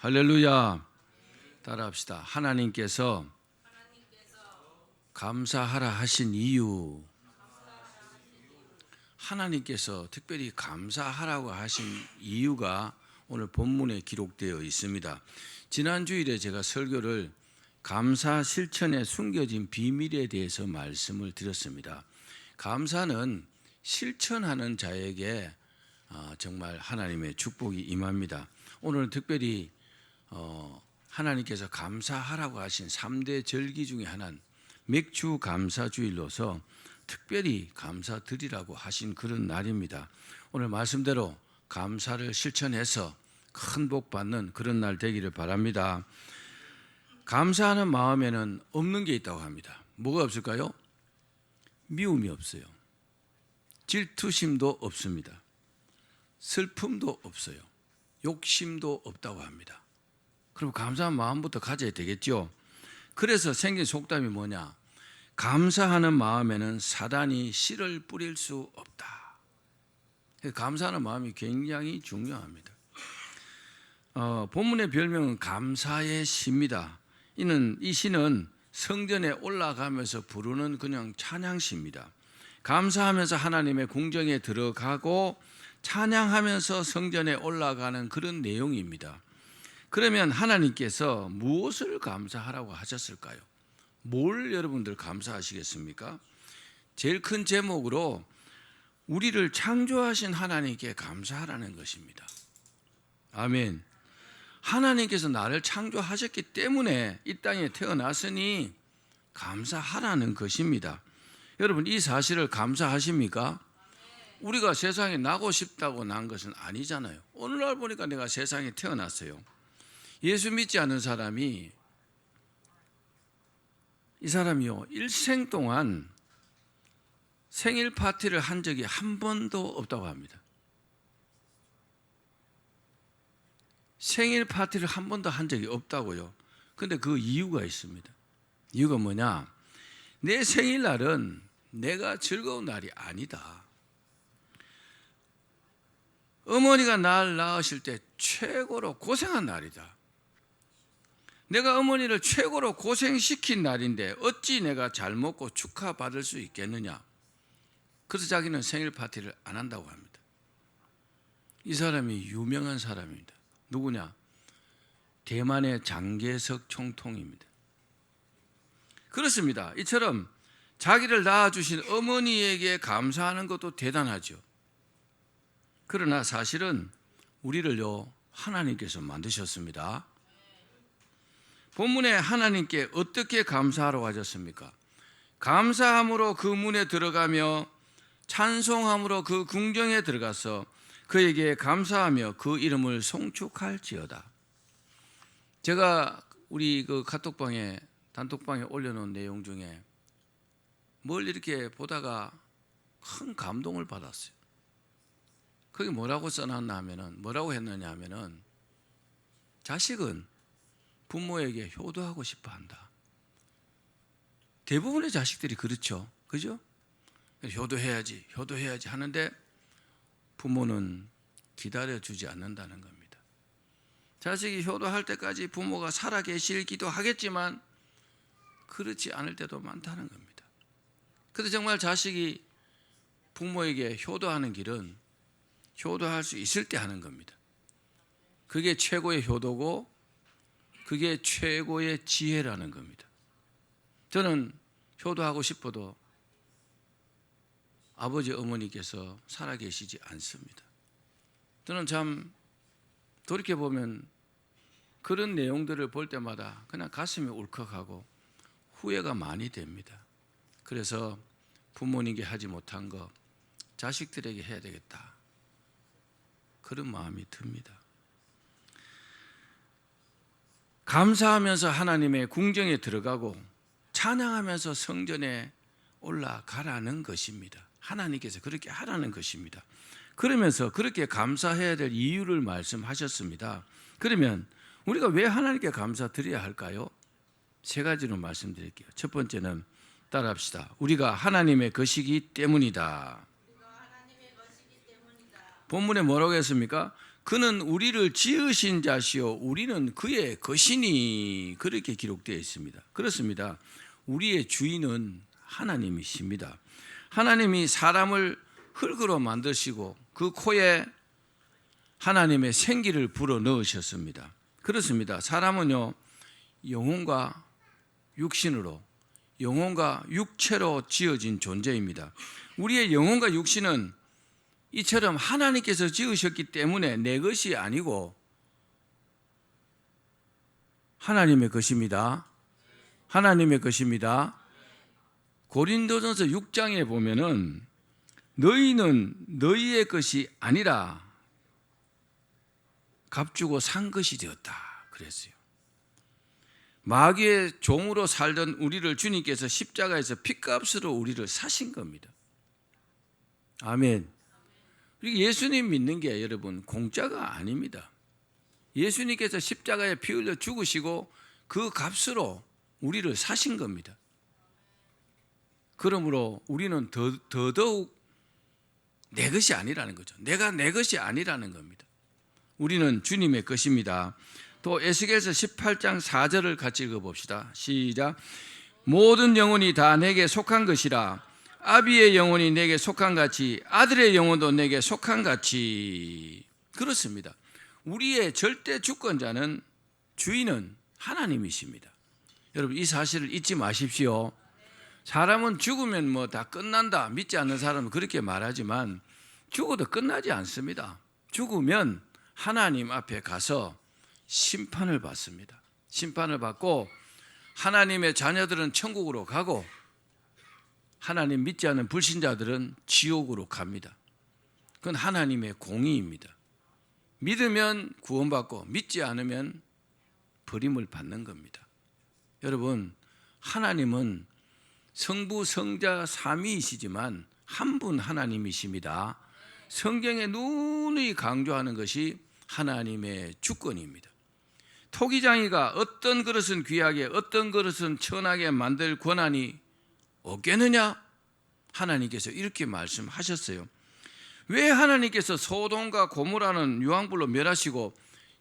할렐루야. 따라합시다. 하나님께서 감사하라 하신 이유. 하나님께서 특별히 감사하라고 하신 이유가 오늘 본문에 기록되어 있습니다. 지난 주일에 제가 설교를 감사 실천에 숨겨진 비밀에 대해서 말씀을 드렸습니다. 감사는 실천하는 자에게 정말 하나님의 축복이 임합니다. 오늘은 특별히 하나님께서 감사하라고 하신 3대 절기 중에 하나는 맥주 감사주일로서 특별히 감사드리라고 하신 그런 날입니다. 오늘 말씀대로 감사를 실천해서 큰 복 받는 그런 날 되기를 바랍니다. 감사하는 마음에는 없는 게 있다고 합니다. 뭐가 없을까요? 미움이 없어요. 질투심도 없습니다. 슬픔도 없어요. 욕심도 없다고 합니다. 그럼 감사한 마음부터 가져야 되겠죠. 그래서 생긴 속담이 뭐냐? 감사하는 마음에는 사단이 씨를 뿌릴 수 없다. 감사하는 마음이 굉장히 중요합니다. 본문의 별명은 감사의 시입니다. 이 시는 성전에 올라가면서 부르는 그냥 찬양시입니다. 감사하면서 하나님의 궁정에 들어가고 찬양하면서 성전에 올라가는 그런 내용입니다. 그러면 하나님께서 무엇을 감사하라고 하셨을까요? 뭘 여러분들 감사하시겠습니까? 제일 큰 제목으로 우리를 창조하신 하나님께 감사하라는 것입니다. 아멘. 하나님께서 나를 창조하셨기 때문에 이 땅에 태어났으니 감사하라는 것입니다. 여러분, 이 사실을 감사하십니까? 우리가 세상에 나고 싶다고 난 것은 아니잖아요. 오늘날 보니까 내가 세상에 태어났어요. 예수 믿지 않는 사람이 이 사람이요, 일생 동안 생일 파티를 한 적이 한 번도 없다고 합니다. 생일 파티를 한 번도 한 적이 없다고요. 근데 그 이유가 있습니다. 이유가 뭐냐? 내 생일날은 내가 즐거운 날이 아니다. 어머니가 날 낳으실 때 최고로 고생한 날이다. 내가 어머니를 최고로 고생시킨 날인데 어찌 내가 잘 먹고 축하받을 수 있겠느냐. 그래서 자기는 생일 파티를 안 한다고 합니다. 이 사람이 유명한 사람입니다. 누구냐? 대만의 장개석 총통입니다. 그렇습니다. 이처럼 자기를 낳아주신 어머니에게 감사하는 것도 대단하죠. 그러나 사실은 우리를요, 하나님께서 만드셨습니다. 본문에 하나님께 어떻게 감사하라고 하셨습니까? 감사함으로 그 문에 들어가며 찬송함으로 그 궁정에 들어가서 그에게 감사하며 그 이름을 송축할지어다. 제가 우리 그 카톡방에 단톡방에 올려놓은 내용 중에 뭘 이렇게 보다가 큰 감동을 받았어요. 거기 뭐라고 써놨나 하면은, 뭐라고 했느냐 하면은, 자식은 부모에게 효도하고 싶어 한다. 대부분의 자식들이 그렇죠. 그죠? 효도해야지 하는데 부모는 기다려주지 않는다는 겁니다. 자식이 효도할 때까지 부모가 살아계실 기도하겠지만 그렇지 않을 때도 많다는 겁니다. 그래서 정말 자식이 부모에게 효도하는 길은 효도할 수 있을 때 하는 겁니다. 그게 최고의 효도고 그게 최고의 지혜라는 겁니다. 저는 효도하고 싶어도 아버지 어머니께서 살아계시지 않습니다. 저는 참 돌이켜보면 그런 내용들을 볼 때마다 그냥 가슴이 울컥하고 후회가 많이 됩니다. 그래서 부모님께 하지 못한 거 자식들에게 해야 되겠다, 그런 마음이 듭니다. 감사하면서 하나님의 궁정에 들어가고 찬양하면서 성전에 올라가라는 것입니다. 하나님께서 그렇게 하라는 것입니다. 그러면서 그렇게 감사해야 될 이유를 말씀하셨습니다. 그러면 우리가 왜 하나님께 감사드려야 할까요? 세 가지로 말씀드릴게요. 첫 번째는 따라합시다. 우리가 하나님의 것이기 때문이다. 본문에 뭐라고 했습니까? 그는 우리를 지으신 자시요 우리는 그의 것이니 그렇게 기록되어 있습니다. 그렇습니다. 우리의 주인은 하나님이십니다. 하나님이 사람을 흙으로 만드시고 그 코에 하나님의 생기를 불어 넣으셨습니다. 그렇습니다. 사람은요 영혼과 육신으로 영혼과 육체로 지어진 존재입니다. 우리의 영혼과 육신은 이처럼 하나님께서 지으셨기 때문에 내 것이 아니고 하나님의 것입니다. 하나님의 것입니다. 고린도전서 6장에 보면은 너희는 너희의 것이 아니라 값주고 산 것이 되었다 그랬어요. 마귀의 종으로 살던 우리를 주님께서 십자가에서 핏값으로 우리를 사신 겁니다. 아멘. 예수님 믿는 게 여러분 공짜가 아닙니다. 예수님께서 십자가에 피 흘려 죽으시고 그 값으로 우리를 사신 겁니다. 그러므로 우리는 더더욱 내 것이 아니라는 거죠. 내가 내 것이 아니라는 겁니다. 우리는 주님의 것입니다. 또 에스겔서 18장 4절을 같이 읽어봅시다. 시작. 모든 영혼이 다 내게 속한 것이라 아비의 영혼이 내게 속한 같이 아들의 영혼도 내게 속한 같이. 그렇습니다. 우리의 절대 주권자는 주인은 하나님이십니다. 여러분 이 사실을 잊지 마십시오. 사람은 죽으면 뭐 다 끝난다 믿지 않는 사람은 그렇게 말하지만 죽어도 끝나지 않습니다. 죽으면 하나님 앞에 가서 심판을 받습니다. 심판을 받고 하나님의 자녀들은 천국으로 가고 하나님 믿지 않는 불신자들은 지옥으로 갑니다. 그건 하나님의 공의입니다. 믿으면 구원받고 믿지 않으면 버림을 받는 겁니다. 여러분 하나님은 성부 성자 삼위이시지만 한 분 하나님이십니다. 성경에 누누이 강조하는 것이 하나님의 주권입니다. 토기장이가 어떤 그릇은 귀하게 어떤 그릇은 천하게 만들 권한이 없겠느냐? 하나님께서 이렇게 말씀하셨어요. 왜 하나님께서 소돔과 고모라는 유황불로 멸하시고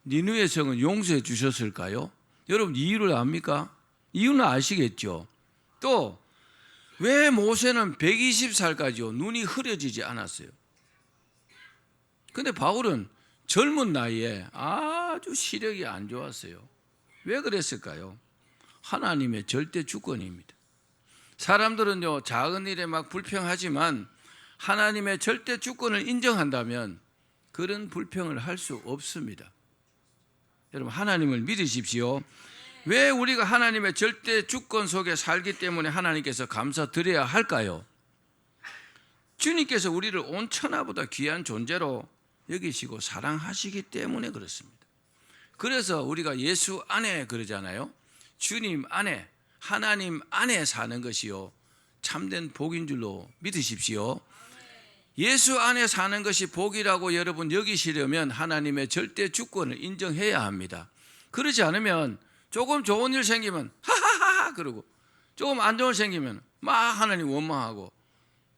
니느웨 성은 용서해 주셨을까요? 여러분 이유를 압니까? 이유는 아시겠죠? 또 왜 모세는 120살까지요 눈이 흐려지지 않았어요? 근데 바울은 젊은 나이에 아주 시력이 안 좋았어요. 왜 그랬을까요? 하나님의 절대 주권입니다. 사람들은요 작은 일에 막 불평하지만 하나님의 절대 주권을 인정한다면 그런 불평을 할 수 없습니다. 여러분 하나님을 믿으십시오. 왜 우리가 하나님의 절대 주권 속에 살기 때문에 하나님께서 감사드려야 할까요? 주님께서 우리를 온 천하보다 귀한 존재로 여기시고 사랑하시기 때문에 그렇습니다. 그래서 우리가 예수 안에 그러잖아요. 주님 안에 하나님 안에 사는 것이요 참된 복인 줄로 믿으십시오. 예수 안에 사는 것이 복이라고 여러분 여기시려면 하나님의 절대 주권을 인정해야 합니다. 그러지 않으면 조금 좋은 일 생기면 하하하 그러고 조금 안 좋은 일 생기면 막 하나님 원망하고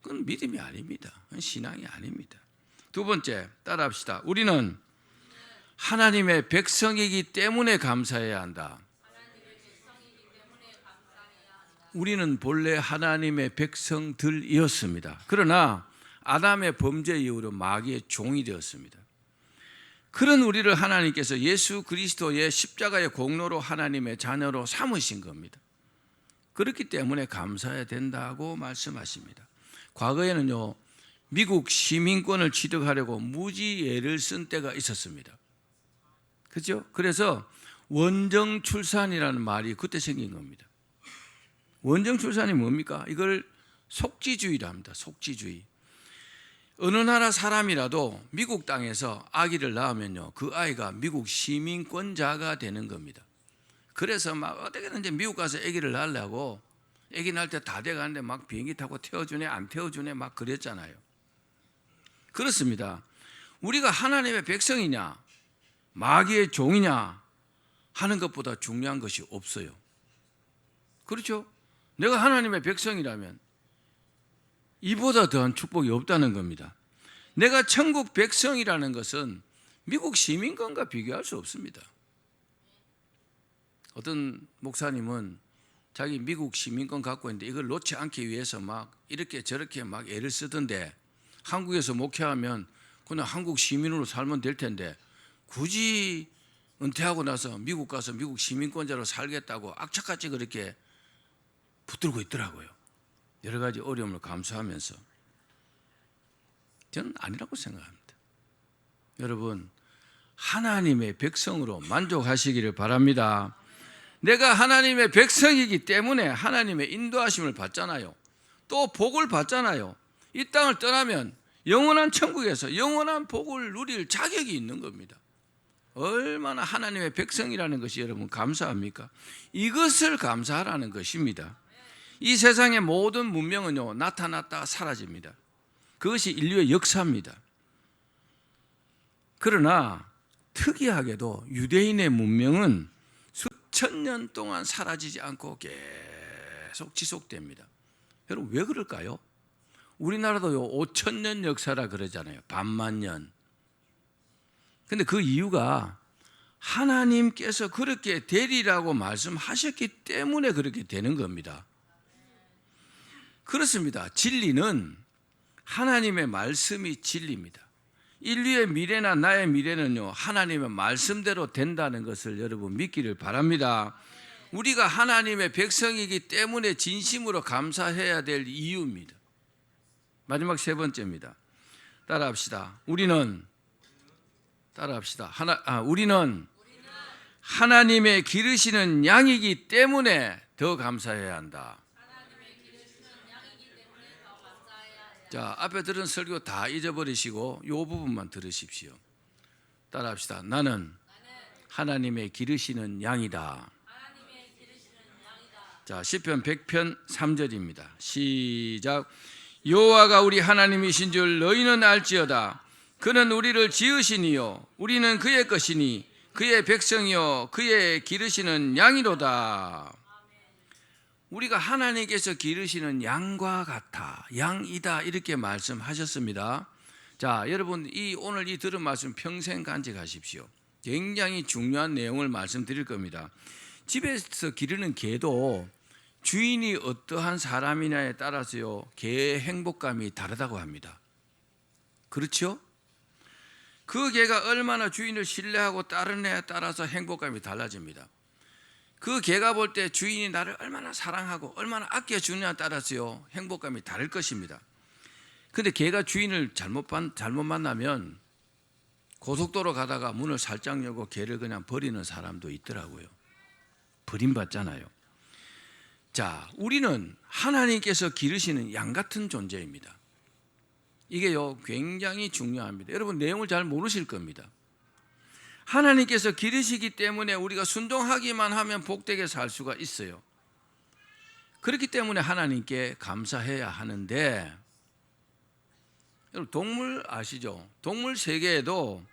그건 믿음이 아닙니다. 그건 신앙이 아닙니다. 두 번째 따라합시다. 우리는 하나님의 백성이기 때문에 감사해야 한다. 우리는 본래 하나님의 백성들이었습니다. 그러나 아담의 범죄 이후로 마귀의 종이 되었습니다. 그런 우리를 하나님께서 예수 그리스도의 십자가의 공로로 하나님의 자녀로 삼으신 겁니다. 그렇기 때문에 감사해야 된다고 말씀하십니다. 과거에는요 미국 시민권을 취득하려고 무지애를 쓴 때가 있었습니다. 그렇죠? 그래서 원정 출산이라는 말이 그때 생긴 겁니다. 원정 출산이 뭡니까? 이걸 속지주의라 합니다. 속지주의. 어느 나라 사람이라도 미국 땅에서 아기를 낳으면요 그 아이가 미국 시민권자가 되는 겁니다. 그래서 막 어떻게든지 미국 가서 아기를 낳으려고 아기 낳을 때 다 돼가는데 막 비행기 타고 태워주네 안 태워주네 막 그랬잖아요. 그렇습니다. 우리가 하나님의 백성이냐 마귀의 종이냐 하는 것보다 중요한 것이 없어요. 그렇죠? 내가 하나님의 백성이라면 이보다 더한 축복이 없다는 겁니다. 내가 천국 백성이라는 것은 미국 시민권과 비교할 수 없습니다. 어떤 목사님은 자기 미국 시민권 갖고 있는데 이걸 놓지 않기 위해서 막 이렇게 저렇게 막 애를 쓰던데, 한국에서 목회하면 그냥 한국 시민으로 살면 될 텐데 굳이 은퇴하고 나서 미국 가서 미국 시민권자로 살겠다고 악착같이 그렇게 붙들고 있더라고요. 여러 가지 어려움을 감수하면서. 저는 아니라고 생각합니다. 여러분, 하나님의 백성으로 만족하시기를 바랍니다. 내가 하나님의 백성이기 때문에 하나님의 인도하심을 받잖아요. 또 복을 받잖아요. 이 땅을 떠나면 영원한 천국에서 영원한 복을 누릴 자격이 있는 겁니다. 얼마나 하나님의 백성이라는 것이 여러분 감사합니까? 이것을 감사하라는 것입니다. 이 세상의 모든 문명은요, 나타났다가 사라집니다. 그것이 인류의 역사입니다. 그러나 특이하게도 유대인의 문명은 수천 년 동안 사라지지 않고 계속 지속됩니다. 여러분 왜 그럴까요? 우리나라도요 5,000년 역사라 그러잖아요. 반만 년. 근데 그 이유가 하나님께서 그렇게 되리라고 말씀하셨기 때문에 그렇게 되는 겁니다. 그렇습니다. 진리는 하나님의 말씀이 진리입니다. 인류의 미래나 나의 미래는요, 하나님의 말씀대로 된다는 것을 여러분 믿기를 바랍니다. 우리가 하나님의 백성이기 때문에 진심으로 감사해야 될 이유입니다. 마지막 세 번째입니다. 따라합시다. 우리는 하나님의 기르시는 양이기 때문에 더 감사해야 한다. 자, 앞에 들은 설교 다 잊어버리시고 이 부분만 들으십시오. 따라합시다. 나는 하나님의 기르시는 양이다. 자, 시편 100편 3절입니다. 시작. 여호와가 우리 하나님이신 줄 너희는 알지어다. 그는 우리를 지으시니요 우리는 그의 것이니 그의 백성이요 그의 기르시는 양이로다. 우리가 하나님께서 기르시는 양과 같아, 양이다 이렇게 말씀하셨습니다. 자, 여러분 오늘 이 들은 말씀 평생 간직하십시오. 굉장히 중요한 내용을 말씀드릴 겁니다. 집에서 기르는 개도 주인이 어떠한 사람이냐에 따라서요 개의 행복감이 다르다고 합니다. 그렇죠? 그 개가 얼마나 주인을 신뢰하고 따르느냐에 따라서 행복감이 달라집니다. 그 개가 볼 때 주인이 나를 얼마나 사랑하고 얼마나 아껴주느냐에 따라서요 행복감이 다를 것입니다. 근데 개가 주인을 잘못 만나면 고속도로 가다가 문을 살짝 열고 개를 그냥 버리는 사람도 있더라고요. 버림받잖아요. 자, 우리는 하나님께서 기르시는 양 같은 존재입니다. 이게요 굉장히 중요합니다. 여러분 내용을 잘 모르실 겁니다. 하나님께서 기르시기 때문에 우리가 순종하기만 하면 복되게 살 수가 있어요. 그렇기 때문에 하나님께 감사해야 하는데, 여러분 동물 아시죠? 동물 세계에도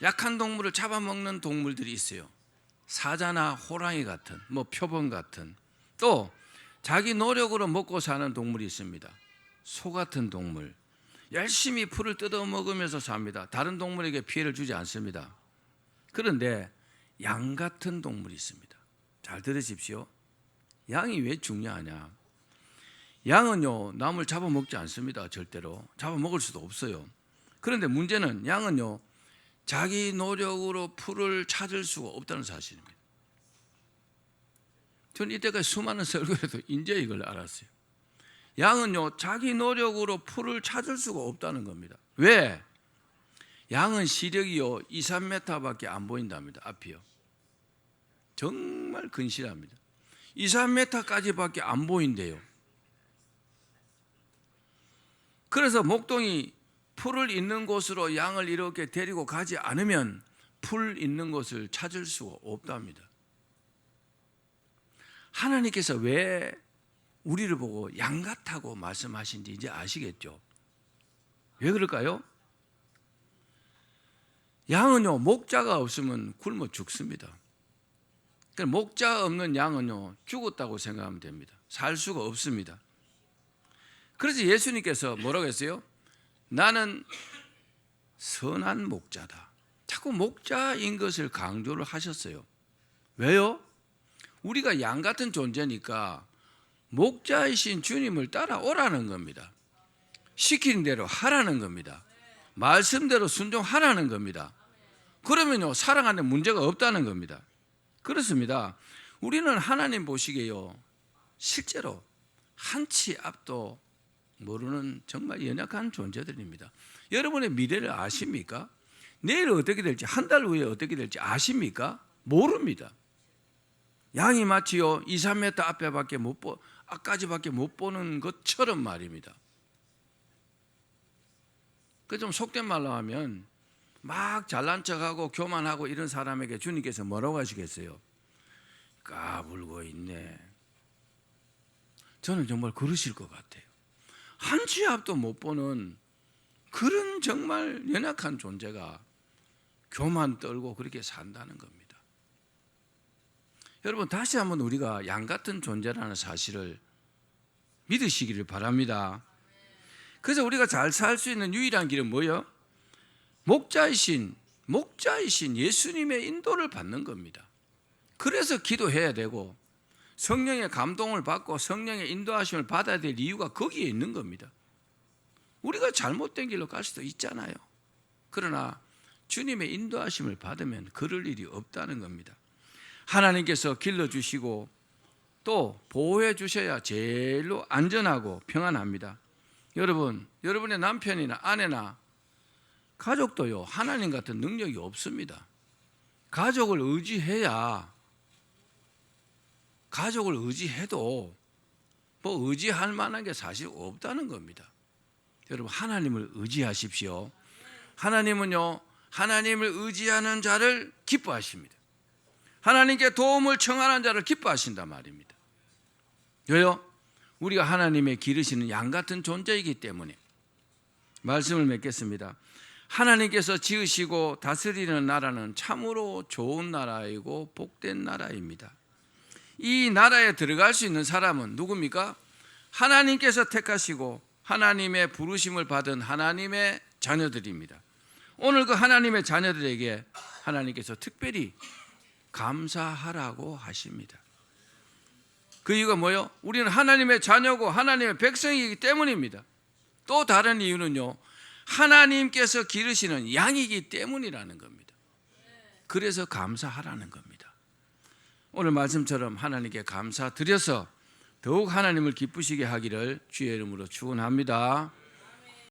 약한 동물을 잡아먹는 동물들이 있어요. 사자나 호랑이 같은, 표범 같은, 또 자기 노력으로 먹고 사는 동물이 있습니다. 소 같은 동물, 열심히 풀을 뜯어 먹으면서 삽니다. 다른 동물에게 피해를 주지 않습니다. 그런데 양 같은 동물이 있습니다. 잘 들으십시오. 양이 왜 중요하냐? 양은요 남을 잡아먹지 않습니다. 절대로 잡아먹을 수도 없어요. 그런데 문제는 양은요 자기 노력으로 풀을 찾을 수가 없다는 사실입니다. 저는 이때까지 수많은 설교에도 이제 이걸 알았어요. 양은요 자기 노력으로 풀을 찾을 수가 없다는 겁니다. 왜? 양은 시력이요 2, 3m밖에 안 보인답니다. 앞이요. 정말 근실합니다. 2, 3m까지밖에 안 보인대요. 그래서 목동이 풀을 있는 곳으로 양을 이렇게 데리고 가지 않으면 풀 있는 곳을 찾을 수가 없답니다. 하나님께서 왜 우리를 보고 양 같다고 말씀하신지 이제 아시겠죠? 왜 그럴까요? 양은요 목자가 없으면 굶어 죽습니다. 그러니까 목자 없는 양은요 죽었다고 생각하면 됩니다. 살 수가 없습니다. 그래서 예수님께서 뭐라고 했어요? 나는 선한 목자다. 자꾸 목자인 것을 강조를 하셨어요. 왜요? 우리가 양 같은 존재니까 목자이신 주님을 따라오라는 겁니다. 시키는 대로 하라는 겁니다. 말씀대로 순종하라는 겁니다. 그러면요, 사랑하는 문제가 없다는 겁니다. 그렇습니다. 우리는 하나님 보시기에요, 실제로 한치 앞도 모르는 정말 연약한 존재들입니다. 여러분의 미래를 아십니까? 내일 어떻게 될지, 한 달 후에 어떻게 될지 아십니까? 모릅니다. 양이 마치요 2, 3m 앞까지밖에 못 보는 것처럼 말입니다. 그 좀 속된 말로 하면 막 잘난 척하고 교만하고 이런 사람에게 주님께서 뭐라고 하시겠어요? 까불고 있네. 저는 정말 그러실 것 같아요. 한치 앞도 못 보는 그런 정말 연약한 존재가 교만 떨고 그렇게 산다는 겁니다. 여러분, 다시 한번 우리가 양 같은 존재라는 사실을 믿으시기를 바랍니다. 그래서 우리가 잘 살 수 있는 유일한 길은 뭐예요? 목자이신 예수님의 인도를 받는 겁니다. 그래서 기도해야 되고 성령의 감동을 받고 성령의 인도하심을 받아야 될 이유가 거기에 있는 겁니다. 우리가 잘못된 길로 갈 수도 있잖아요. 그러나 주님의 인도하심을 받으면 그럴 일이 없다는 겁니다. 하나님께서 길러주시고 또 보호해 주셔야 제일로 안전하고 평안합니다. 여러분, 여러분의 남편이나 아내나 가족도요, 하나님 같은 능력이 없습니다. 가족을 의지해도 뭐 의지할 만한 게 사실 없다는 겁니다. 여러분, 하나님을 의지하십시오. 하나님은요, 하나님을 의지하는 자를 기뻐하십니다. 하나님께 도움을 청하는 자를 기뻐하신단 말입니다. 왜요? 우리가 하나님의 기르시는 양 같은 존재이기 때문에. 말씀을 맺겠습니다. 하나님께서 지으시고 다스리는 나라는 참으로 좋은 나라이고 복된 나라입니다. 이 나라에 들어갈 수 있는 사람은 누굽니까? 하나님께서 택하시고 하나님의 부르심을 받은 하나님의 자녀들입니다. 오늘 그 하나님의 자녀들에게 하나님께서 특별히 감사하라고 하십니다. 그 이유가 뭐예요? 우리는 하나님의 자녀고 하나님의 백성이기 때문입니다. 또 다른 이유는요, 하나님께서 기르시는 양이기 때문이라는 겁니다. 그래서 감사하라는 겁니다. 오늘 말씀처럼 하나님께 감사드려서 더욱 하나님을 기쁘시게 하기를 주의 이름으로 축원합니다.